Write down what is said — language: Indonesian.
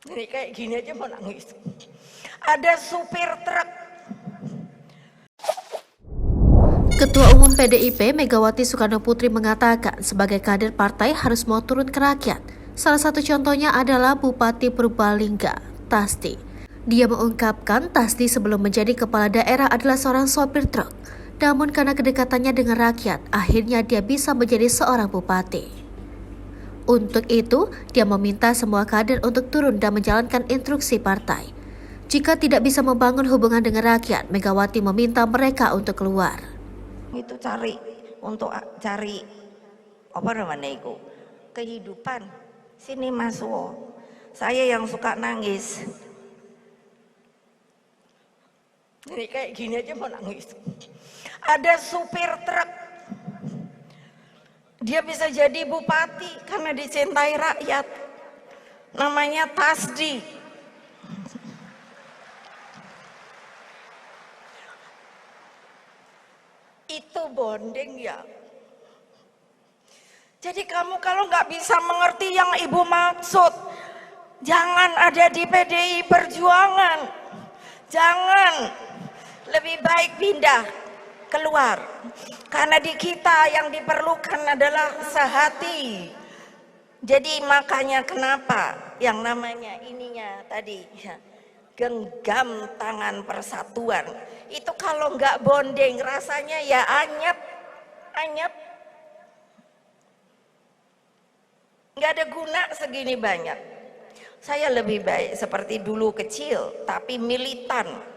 Ini kayak gini aja mau nangis. Ada supir truk. Ketua Umum PDIP Megawati Soekarno Putri mengatakan sebagai kader partai harus mau turun ke rakyat. Salah satu contohnya adalah Bupati Purbalingga, Tasdi. Dia mengungkapkan Tasdi sebelum menjadi kepala daerah adalah seorang sopir truk. Namun karena kedekatannya dengan rakyat, akhirnya dia bisa menjadi seorang bupati. Untuk itu, dia meminta semua kader untuk turun dan menjalankan instruksi partai. Jika tidak bisa membangun hubungan dengan rakyat, Megawati meminta mereka untuk keluar. Itu cari apa namanya itu kehidupan. Sini Mas Wo, saya yang suka nangis. Ini kayak gini aja mau nangis. Ada supir truk, dia bisa jadi bupati karena dicintai rakyat. Namanya Tasdi. Itu bonding ya. Jadi kamu kalau nggak bisa mengerti yang ibu maksud, jangan ada di PDI Perjuangan. Jangan, lebih baik pindah keluar. Karena di kita yang diperlukan adalah sehati. Jadi makanya kenapa yang namanya ininya tadi genggam tangan persatuan itu kalau nggak bonding rasanya ya anyep nggak ada guna segini banyak. Saya lebih baik seperti dulu kecil tapi militan.